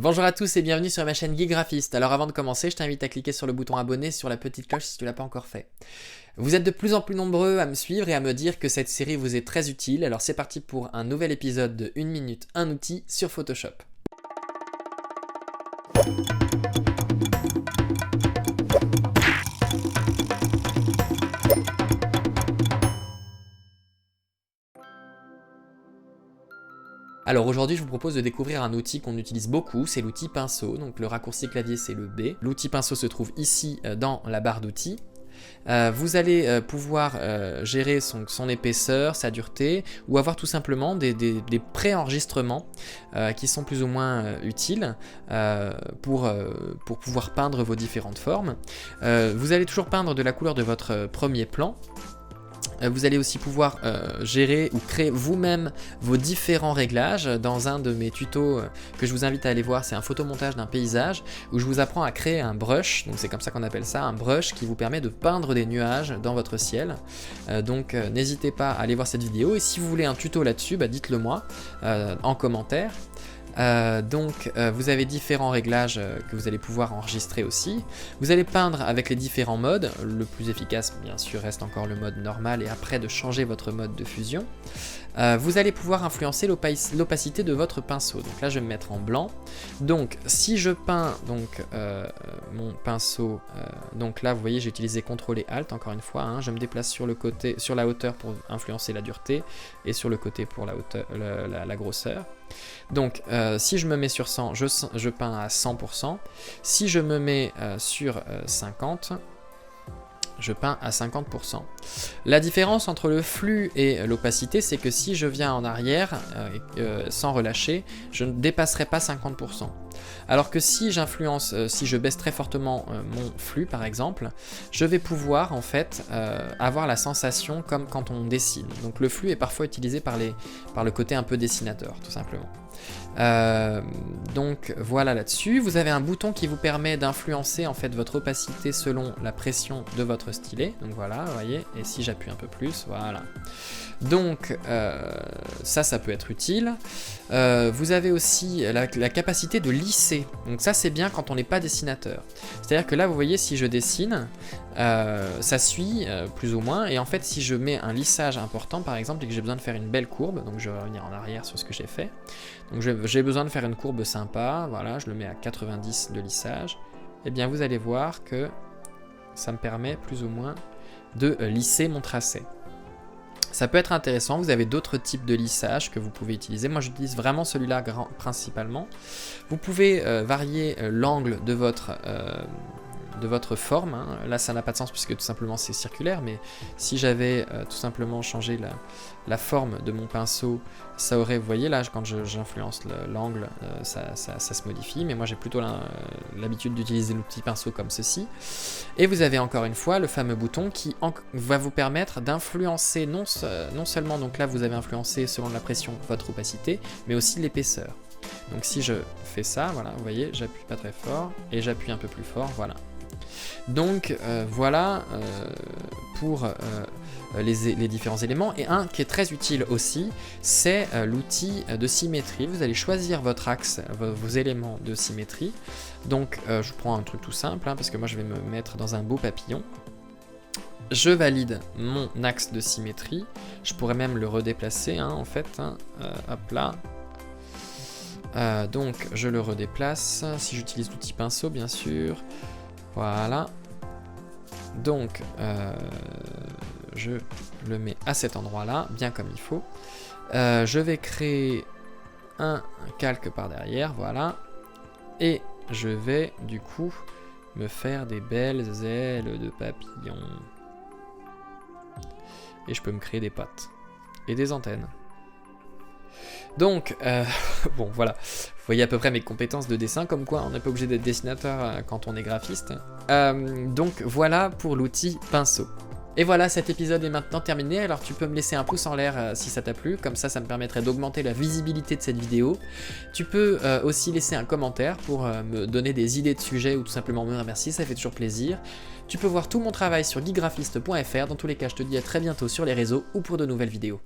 Bonjour à tous et bienvenue sur ma chaîne Geek Graphiste. Alors avant de commencer, je t'invite à cliquer sur le bouton abonner sur la petite cloche si tu ne l'as pas encore fait. Vous êtes de plus en plus nombreux à me suivre et à me dire que cette série vous est très utile, alors c'est parti pour un nouvel épisode de 1 minute, un outil sur Photoshop. Alors aujourd'hui je vous propose de découvrir un outil qu'on utilise beaucoup, c'est l'outil pinceau, donc le raccourci clavier c'est le B. L'outil pinceau se trouve ici dans la barre d'outils. Vous allez pouvoir gérer son épaisseur, sa dureté, ou avoir tout simplement des pré-enregistrements qui sont plus ou moins utiles pour pouvoir peindre vos différentes formes. Vous allez toujours peindre de la couleur de votre premier plan. Vous allez aussi pouvoir gérer ou créer vous-même vos différents réglages. Dans un de mes tutos que je vous invite à aller voir, c'est un photomontage d'un paysage où je vous apprends à créer un brush, donc c'est comme ça qu'on appelle ça, un brush qui vous permet de peindre des nuages dans votre ciel. Donc n'hésitez pas à aller voir cette vidéo et si vous voulez un tuto là-dessus, dites-le moi en commentaire. Vous avez différents réglages que vous allez pouvoir enregistrer aussi. Vous allez peindre avec les différents modes. Le plus efficace bien sûr reste encore le mode normal et après de changer votre mode de fusion. Vous allez pouvoir influencer l'opacité de votre pinceau. Donc là je vais me mettre en blanc. Donc si je peins mon pinceau, donc là vous voyez j'ai utilisé CTRL et ALT encore une fois, je me déplace sur le côté, sur la hauteur pour influencer la dureté et sur le côté pour la hauteur, la grosseur. Donc si je me mets sur 100, je peins à 100%. Si je me mets sur 50, je peins à 50%. La différence entre le flux et l'opacité, c'est que si je viens en arrière, sans relâcher, je ne dépasserai pas 50%. Alors que si j'influence, si je baisse très fortement mon flux par exemple, je vais pouvoir en fait avoir la sensation comme quand on dessine. Donc le flux est parfois utilisé par le côté un peu dessinateur tout simplement. Donc voilà là-dessus, vous avez un bouton qui vous permet d'influencer en fait votre opacité selon la pression de votre stylet, donc voilà, vous voyez, et si j'appuie un peu plus, voilà. Donc ça peut être utile. Vous avez aussi la capacité de lisser, donc ça c'est bien quand on n'est pas dessinateur. C'est-à-dire que là vous voyez si je dessine, ça suit plus ou moins, et en fait si je mets un lissage important par exemple et que j'ai besoin de faire une belle courbe, donc je vais revenir en arrière sur ce que j'ai fait, donc j'ai besoin de faire une courbe sympa, voilà, je le mets à 90 de lissage, et bien vous allez voir que ça me permet plus ou moins de lisser mon tracé. Ça peut être intéressant, vous avez d'autres types de lissage que vous pouvez utiliser. Moi j'utilise vraiment celui-là principalement. Vous pouvez varier l'angle de votre forme. Là ça n'a pas de sens puisque tout simplement c'est circulaire, mais si j'avais tout simplement changé la forme de mon pinceau, ça aurait, vous voyez là quand j'influence l'angle, ça se modifie, mais moi j'ai plutôt l'habitude d'utiliser le petit pinceau comme ceci. Et vous avez encore une fois le fameux bouton qui va vous permettre d'influencer non seulement, donc là vous avez influencé selon la pression votre opacité, mais aussi l'épaisseur. Donc si je fais ça, voilà, vous voyez, j'appuie pas très fort et j'appuie un peu plus fort, voilà. Donc voilà pour les différents éléments. Et un qui est très utile aussi, c'est l'outil de symétrie. Vous allez choisir votre axe, vos éléments de symétrie. Donc je prends un truc tout simple, parce que moi je vais me mettre dans un beau papillon. Je valide mon axe de symétrie. Je pourrais même le redéplacer en fait. Hop là. Donc je le redéplace. Si j'utilise l'outil pinceau bien sûr. Voilà. Donc je le mets à cet endroit-là, bien comme il faut. Je vais créer un calque par derrière, voilà. Et je vais du coup me faire des belles ailes de papillon. Et je peux me créer des pattes et des antennes. Donc, bon voilà, vous voyez à peu près mes compétences de dessin, comme quoi on n'est pas obligé d'être dessinateur quand on est graphiste. Donc voilà pour l'outil pinceau. Et voilà, cet épisode est maintenant terminé, alors tu peux me laisser un pouce en l'air si ça t'a plu, comme ça me permettrait d'augmenter la visibilité de cette vidéo. Tu peux aussi laisser un commentaire pour me donner des idées de sujets ou tout simplement me remercier, ça fait toujours plaisir. Tu peux voir tout mon travail sur geekgraphiste.fr, dans tous les cas je te dis à très bientôt sur les réseaux ou pour de nouvelles vidéos.